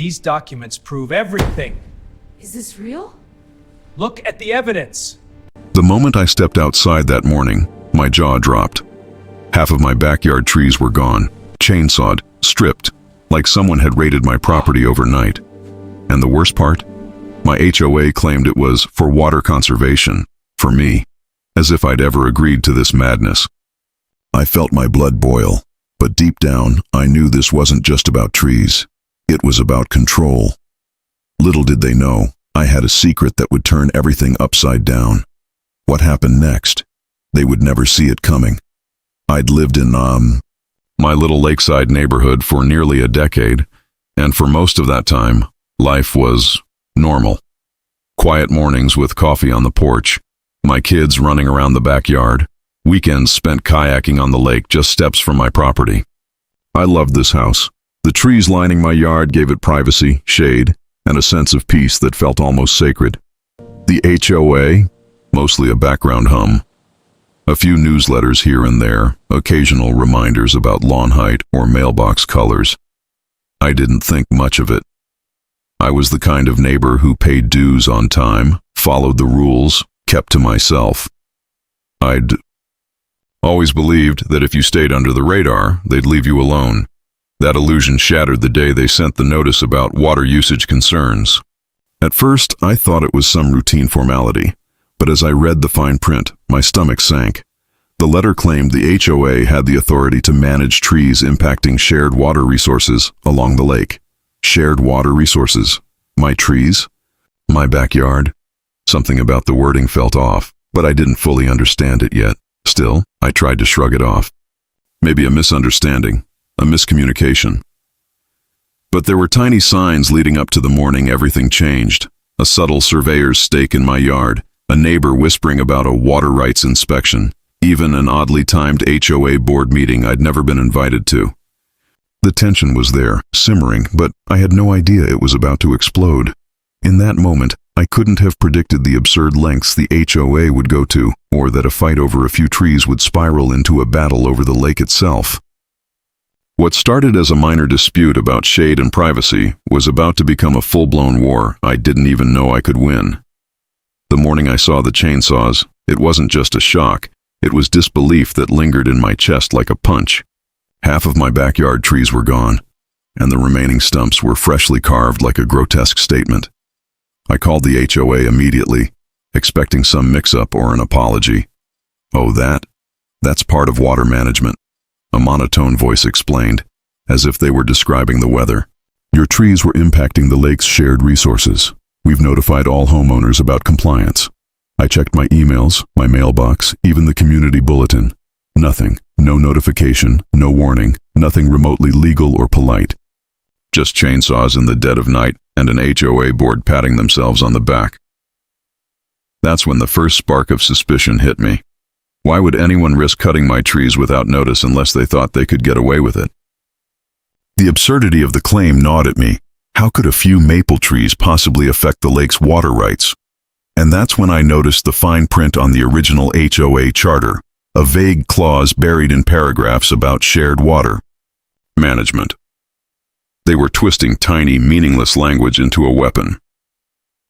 These documents prove everything. Is this real? Look at the evidence. The moment I stepped outside that morning, my jaw dropped. Half of my backyard trees were gone, chainsawed, stripped, like someone had raided my property overnight. And the worst part? My HOA claimed it was for water conservation, for me, as if I'd ever agreed to this madness. I felt my blood boil, but deep down, I knew this wasn't just about trees. It was about control. Little did they know, I had a secret that would turn everything upside down. What happened next? They would never see it coming. I'd lived in, my little lakeside neighborhood for nearly a decade, and for most of that time, life was normal. Quiet mornings with coffee on the porch, my kids running around the backyard, weekends spent kayaking on the lake just steps from my property. I loved this house. The trees lining my yard gave it privacy, shade, and a sense of peace that felt almost sacred. The HOA, mostly a background hum. A few newsletters here and there, occasional reminders about lawn height or mailbox colors. I didn't think much of it. I was the kind of neighbor who paid dues on time, followed the rules, kept to myself. I'd always believed that if you stayed under the radar, they'd leave you alone. That illusion shattered the day they sent the notice about water usage concerns. At first, I thought it was some routine formality, but as I read the fine print, my stomach sank. The letter claimed the HOA had the authority to manage trees impacting shared water resources along the lake. Shared water resources. My trees? My backyard? Something about the wording felt off, but I didn't fully understand it yet. Still, I tried to shrug it off. Maybe a misunderstanding, a miscommunication. But there were tiny signs leading up to the morning everything changed. A subtle surveyor's stake in my yard, a neighbor whispering about a water rights inspection, even an oddly timed HOA board meeting I'd never been invited to. The tension was there, simmering, but I had no idea it was about to explode. In that moment, I couldn't have predicted the absurd lengths the HOA would go to, or that a fight over a few trees would spiral into a battle over the lake itself. What started as a minor dispute about shade and privacy was about to become a full-blown war I didn't even know I could win. The morning I saw the chainsaws, it wasn't just a shock, it was disbelief that lingered in my chest like a punch. Half of my backyard trees were gone, and the remaining stumps were freshly carved like a grotesque statement. I called the HOA immediately, expecting some mix-up or an apology. "Oh, that's part of water management," a monotone voice explained, as if they were describing the weather. "Your trees were impacting the lake's shared resources. We've notified all homeowners about compliance. I checked my emails, my mailbox, even the community bulletin. Nothing. No notification, no warning, nothing remotely legal or polite. Just chainsaws in the dead of night and an HOA board patting themselves on the back." That's when the first spark of suspicion hit me. Why would anyone risk cutting my trees without notice unless they thought they could get away with it? The absurdity of the claim gnawed at me. How could a few maple trees possibly affect the lake's water rights? And that's when I noticed the fine print on the original HOA charter, a vague clause buried in paragraphs about shared water management. They were twisting tiny, meaningless language into a weapon.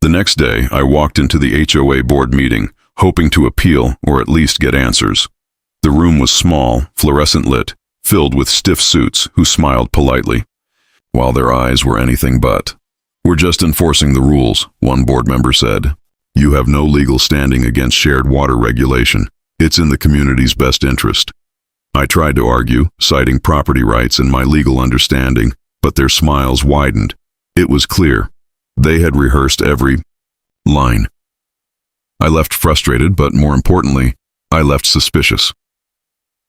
The next day, I walked into the HOA board meeting, hoping to appeal or at least get answers. The room was small, fluorescent lit, filled with stiff suits who smiled politely, while their eyes were anything but. "We're just enforcing the rules," one board member said. "You have no legal standing against shared water regulation. It's in the community's best interest." I tried to argue, citing property rights and my legal understanding, but their smiles widened. It was clear. They had rehearsed every line. I left frustrated, but more importantly, I left suspicious.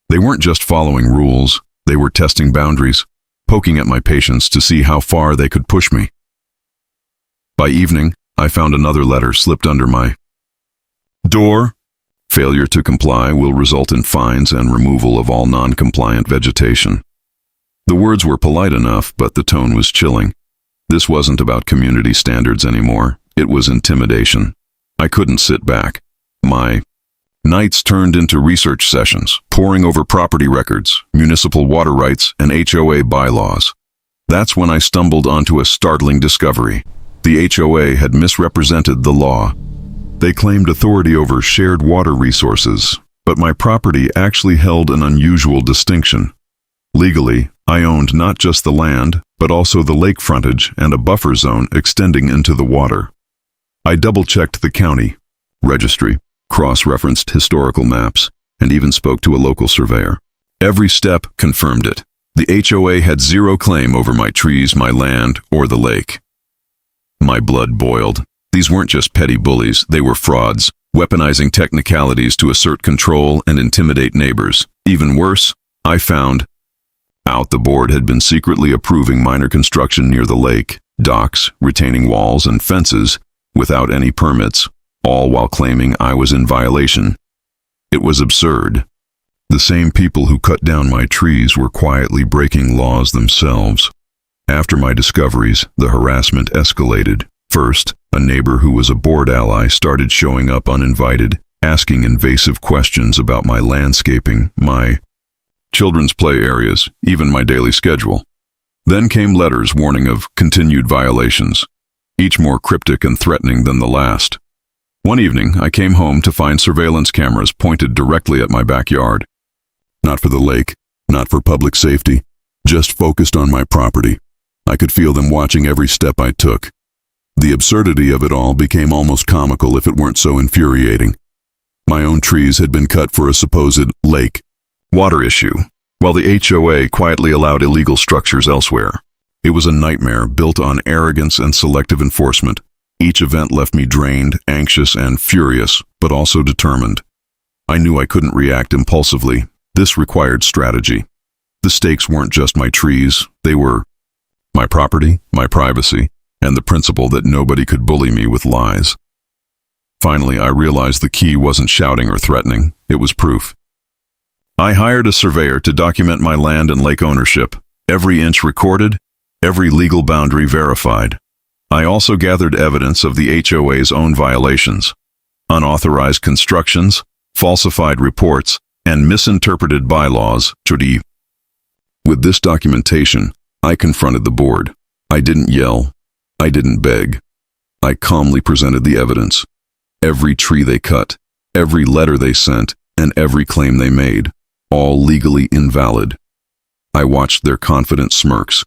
They weren't just following rules, they were testing boundaries, poking at my patience to see how far they could push me. By evening, I found another letter slipped under my door. "Failure to comply will result in fines and removal of all non-compliant vegetation." The words were polite enough, but the tone was chilling. This wasn't about community standards anymore. It was intimidation. I couldn't sit back. My nights turned into research sessions, poring over property records, municipal water rights, and HOA bylaws. That's when I stumbled onto a startling discovery. The HOA had misrepresented the law. They claimed authority over shared water resources, but my property actually held an unusual distinction. Legally, I owned not just the land, but also the lake frontage and a buffer zone extending into the water. I double-checked the county registry, cross-referenced historical maps, and even spoke to a local surveyor. Every step confirmed it. The HOA had zero claim over my trees, my land, or the lake. My blood boiled. These weren't just petty bullies, they were frauds, weaponizing technicalities to assert control and intimidate neighbors. Even worse, I found out the board had been secretly approving minor construction near the lake, docks, retaining walls, and fences, without any permits, all while claiming I was in violation. It was absurd. The same people who cut down my trees were quietly breaking laws themselves. After my discoveries, the harassment escalated. First, a neighbor who was a board ally started showing up uninvited, asking invasive questions about my landscaping, my children's play areas, even my daily schedule. Then came letters warning of continued violations, each more cryptic and threatening than the last. One evening, I came home to find surveillance cameras pointed directly at my backyard. Not for the lake, not for public safety, just focused on my property. I could feel them watching every step I took. The absurdity of it all became almost comical if it weren't so infuriating. My own trees had been cut for a supposed lake water issue, while the HOA quietly allowed illegal structures elsewhere. It was a nightmare built on arrogance and selective enforcement. Each event left me drained, anxious, and furious, but also determined. I knew I couldn't react impulsively. This required strategy. The stakes weren't just my trees, they were my property, my privacy, and the principle that nobody could bully me with lies. Finally, I realized the key wasn't shouting or threatening, it was proof. I hired a surveyor to document my land and lake ownership, every inch recorded, every legal boundary verified. I also gathered evidence of the HOA's own violations, unauthorized constructions, falsified reports, and misinterpreted bylaws. With this documentation, I confronted the board. I didn't yell. I didn't beg. I calmly presented the evidence. Every tree they cut, every letter they sent, and every claim they made, all legally invalid. I watched their confident smirks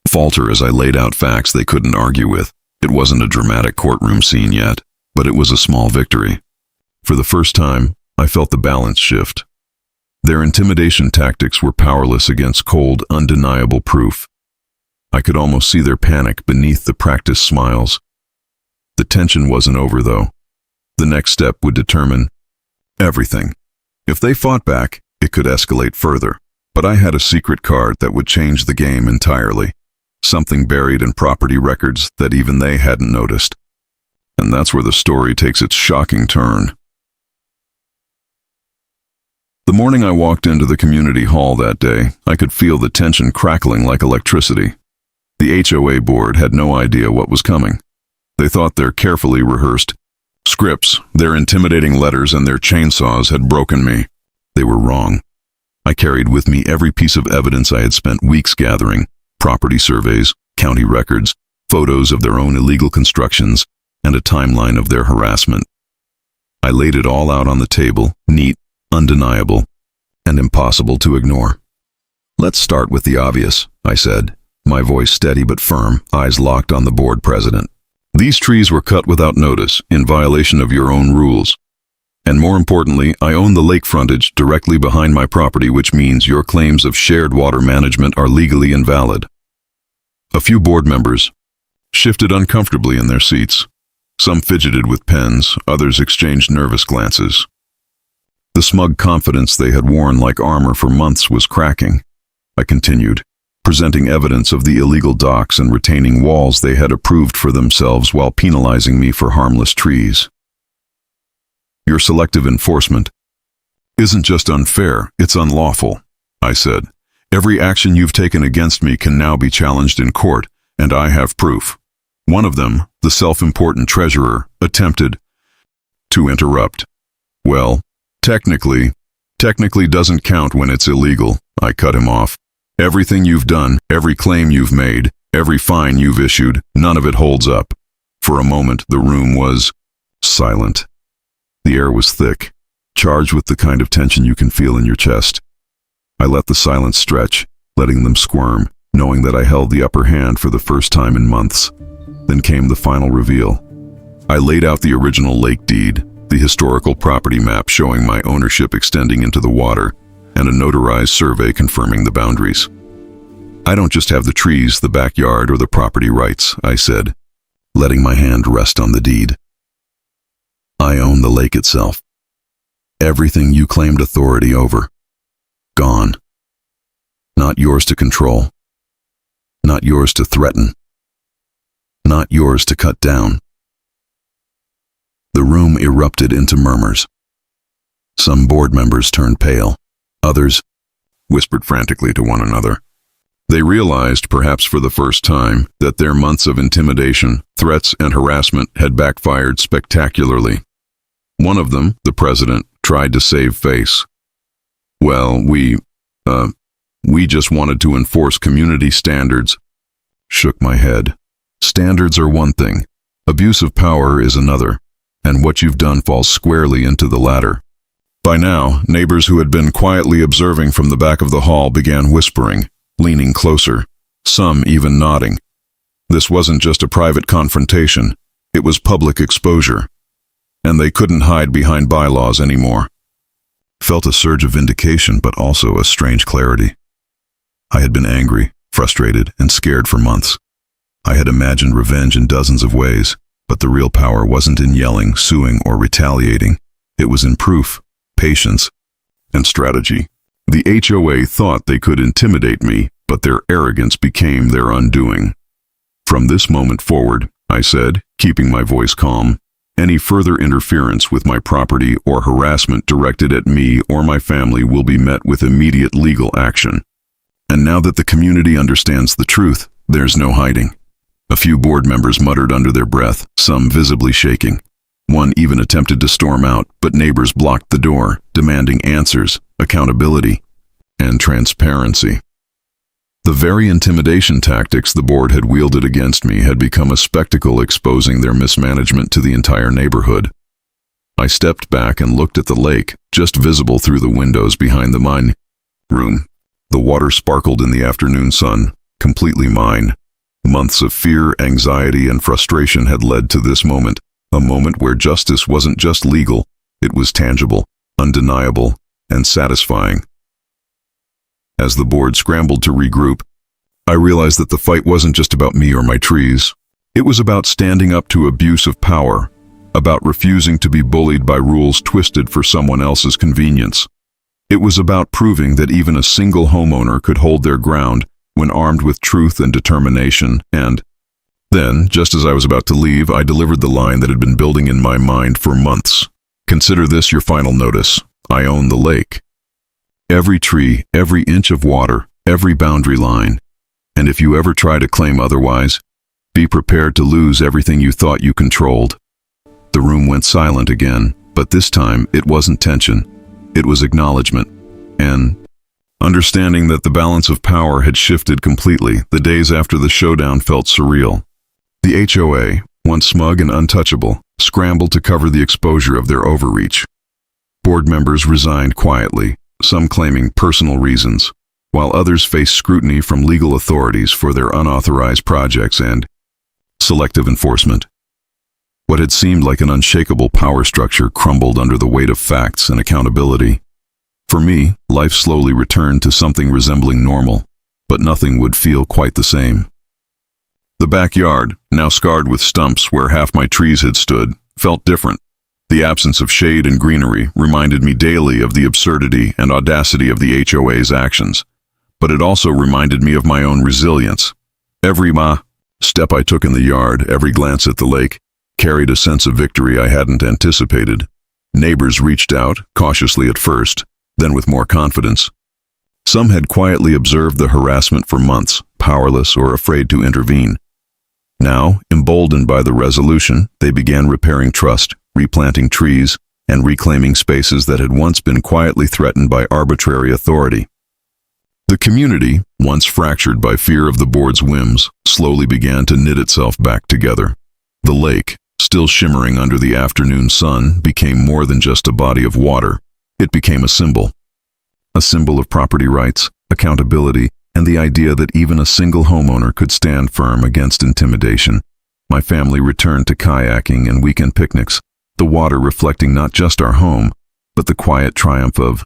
falter as I laid out facts they couldn't argue with. It wasn't a dramatic courtroom scene yet, but it was a small victory. For the first time, I felt the balance shift. Their intimidation tactics were powerless against cold, undeniable proof. I could almost see their panic beneath the practiced smiles. The tension wasn't over, though. The next step would determine everything. If they fought back, it could escalate further. But I had a secret card that would change the game entirely. Something buried in property records that even they hadn't noticed. And that's where the story takes its shocking turn. The morning I walked into the community hall that day, I could feel the tension crackling like electricity. The HOA board had no idea what was coming. They thought their carefully rehearsed scripts, their intimidating letters, and their chainsaws had broken me. They were wrong. I carried with me every piece of evidence I had spent weeks gathering: property surveys, county records, photos of their own illegal constructions, and a timeline of their harassment. I laid it all out on the table, neat, undeniable, and impossible to ignore. "Let's start with the obvious," I said, my voice steady but firm, eyes locked on the board president. "These trees were cut without notice, in violation of your own rules. And more importantly, I own the lake frontage directly behind my property, which means your claims of shared water management are legally invalid." A few board members shifted uncomfortably in their seats. Some fidgeted with pens, others exchanged nervous glances. The smug confidence they had worn like armor for months was cracking. I continued, presenting evidence of the illegal docks and retaining walls they had approved for themselves while penalizing me for harmless trees. "Your selective enforcement isn't just unfair, it's unlawful," I said. "Every action you've taken against me can now be challenged in court, and I have proof." One of them, the self-important treasurer, attempted to interrupt. "Well, technically doesn't count when it's illegal," I cut him off. Everything you've done, every claim you've made, every fine you've issued, none of it holds up. For a moment, the room was silent. The air was thick, charged with the kind of tension you can feel in your chest. I let the silence stretch, letting them squirm, knowing that I held the upper hand for the first time in months. Then came the final reveal. I laid out the original lake deed, the historical property map showing my ownership extending into the water, and a notarized survey confirming the boundaries. I don't just have the trees, the backyard, or the property rights, I said, letting my hand rest on the deed. I own the lake itself. Everything you claimed authority over. Gone. Not yours to control. Not yours to threaten. Not yours to cut down. The room erupted into murmurs. Some board members turned pale. Others whispered frantically to one another. They realized, perhaps for the first time, that their months of intimidation, threats, and harassment had backfired spectacularly. One of them, the president, tried to save face. Well, we just wanted to enforce community standards. Shook my head. Standards are one thing. Abuse of power is another. And what you've done falls squarely into the latter. By now, neighbors who had been quietly observing from the back of the hall began whispering, leaning closer, some even nodding. This wasn't just a private confrontation, it was public exposure. And they couldn't hide behind bylaws anymore. Felt a surge of vindication, but also a strange clarity. I had been angry, frustrated, and scared for months. I had imagined revenge in dozens of ways, but the real power wasn't in yelling, suing, or retaliating. It was in proof, patience, and strategy. The HOA thought they could intimidate me, but their arrogance became their undoing. From this moment forward, I said, keeping my voice calm, any further interference with my property or harassment directed at me or my family will be met with immediate legal action. And now that the community understands the truth, there's no hiding. A few board members muttered under their breath, some visibly shaking. One even attempted to storm out, but neighbors blocked the door, demanding answers, accountability, and transparency. The very intimidation tactics the board had wielded against me had become a spectacle exposing their mismanagement to the entire neighborhood. I stepped back and looked at the lake, just visible through the windows behind the mine room. The water sparkled in the afternoon sun, completely mine. Months of fear, anxiety, and frustration had led to this moment, a moment where justice wasn't just legal, it was tangible, undeniable, and satisfying. As the board scrambled to regroup, I realized that the fight wasn't just about me or my trees. It was about standing up to abuse of power, about refusing to be bullied by rules twisted for someone else's convenience. It was about proving that even a single homeowner could hold their ground when armed with truth and determination, and then, just as I was about to leave, I delivered the line that had been building in my mind for months. Consider this your final notice. I own the lake. Every tree, every inch of water, every boundary line. And if you ever try to claim otherwise, be prepared to lose everything you thought you controlled. The room went silent again, but this time it wasn't tension. It was acknowledgement. And understanding that the balance of power had shifted completely, the days after the showdown felt surreal. The HOA, once smug and untouchable, scrambled to cover the exposure of their overreach. Board members resigned quietly, some claiming personal reasons, while others faced scrutiny from legal authorities for their unauthorized projects and selective enforcement. What had seemed like an unshakable power structure crumbled under the weight of facts and accountability. For me, life slowly returned to something resembling normal, but nothing would feel quite the same. The backyard, now scarred with stumps where half my trees had stood, felt different. The absence of shade and greenery reminded me daily of the absurdity and audacity of the HOA's actions, but it also reminded me of my own resilience. Every step I took in the yard, every glance at the lake, carried a sense of victory I hadn't anticipated. Neighbors reached out, cautiously at first, then with more confidence. Some had quietly observed the harassment for months, powerless or afraid to intervene. Now, emboldened by the resolution, they began repairing trust, replanting trees, and reclaiming spaces that had once been quietly threatened by arbitrary authority. The community, once fractured by fear of the board's whims, slowly began to knit itself back together. The lake, still shimmering under the afternoon sun, became more than just a body of water. It became a symbol. A symbol of property rights, accountability, and the idea that even a single homeowner could stand firm against intimidation. My family returned to kayaking and weekend picnics, the water reflecting not just our home, but the quiet triumph of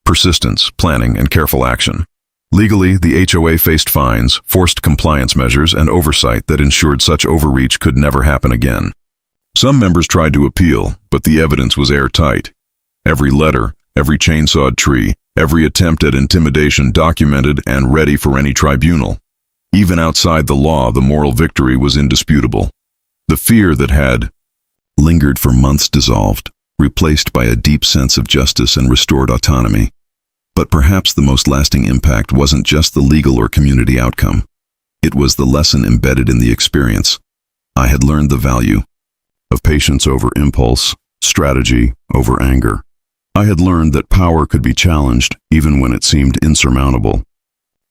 persistence, planning, and careful action. Legally, the HOA faced fines, forced compliance measures, and oversight that ensured such overreach could never happen again. Some members tried to appeal, but the evidence was airtight. Every letter, every chainsawed tree, every attempt at intimidation documented and ready for any tribunal. Even outside the law, the moral victory was indisputable. The fear that had lingered for months dissolved, replaced by a deep sense of justice and restored autonomy. But perhaps the most lasting impact wasn't just the legal or community outcome. It was the lesson embedded in the experience. I had learned the value of patience over impulse, strategy over anger. I had learned that power could be challenged even when it seemed insurmountable.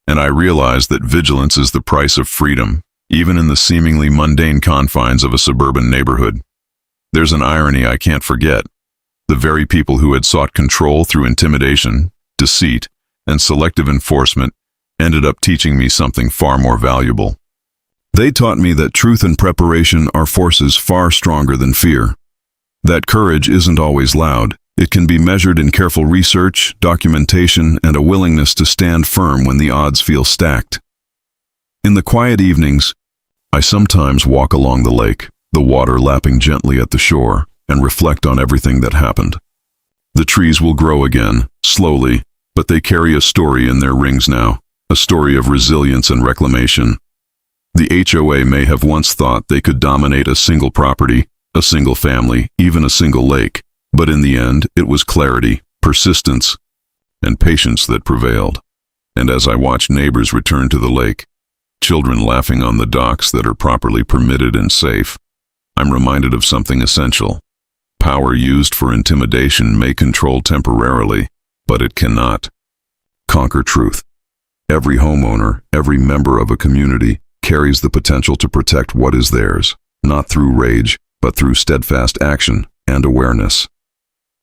And I realized that vigilance is the price of freedom, even in the seemingly mundane confines of a suburban neighborhood. There's an irony I can't forget. The very people who had sought control through intimidation, deceit, and selective enforcement ended up teaching me something far more valuable. They taught me that truth and preparation are forces far stronger than fear. That courage isn't always loud. It can be measured in careful research, documentation, and a willingness to stand firm when the odds feel stacked. In the quiet evenings, I sometimes walk along the lake, the water lapping gently at the shore, and reflect on everything that happened. The trees will grow again, slowly, but they carry a story in their rings now, a story of resilience and reclamation. The HOA may have once thought they could dominate a single property, a single family, even a single lake, but in the end, it was clarity, persistence, and patience that prevailed. And as I watch neighbors return to the lake, children laughing on the docks that are properly permitted and safe, I'm reminded of something essential. Power used for intimidation may control temporarily, but it cannot conquer truth. Every homeowner, every member of a community, carries the potential to protect what is theirs, not through rage, but through steadfast action and awareness.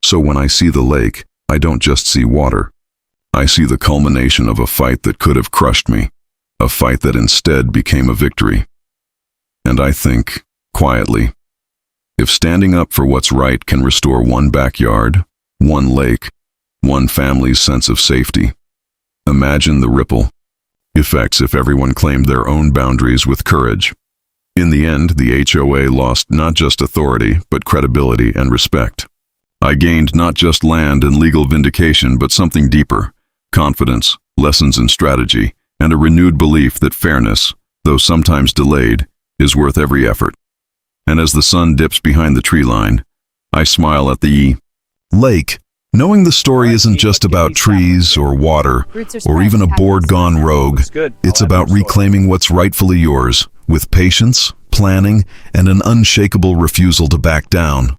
So when I see the lake, I don't just see water. I see the culmination of a fight that could have crushed me, a fight that instead became a victory. And I think, quietly, if standing up for what's right can restore one backyard, one lake, one family's sense of safety, imagine the ripple effects if everyone claimed their own boundaries with courage. In the end, the HOA lost not just authority, but credibility and respect. I gained not just land and legal vindication, but something deeper: confidence, lessons in strategy, and a renewed belief that fairness, though sometimes delayed, is worth every effort. And as the sun dips behind the tree line, I smile at the lake, knowing the story isn't just about trees or water or even a board gone rogue. It's about reclaiming what's rightfully yours, with patience, planning, and an unshakable refusal to back down.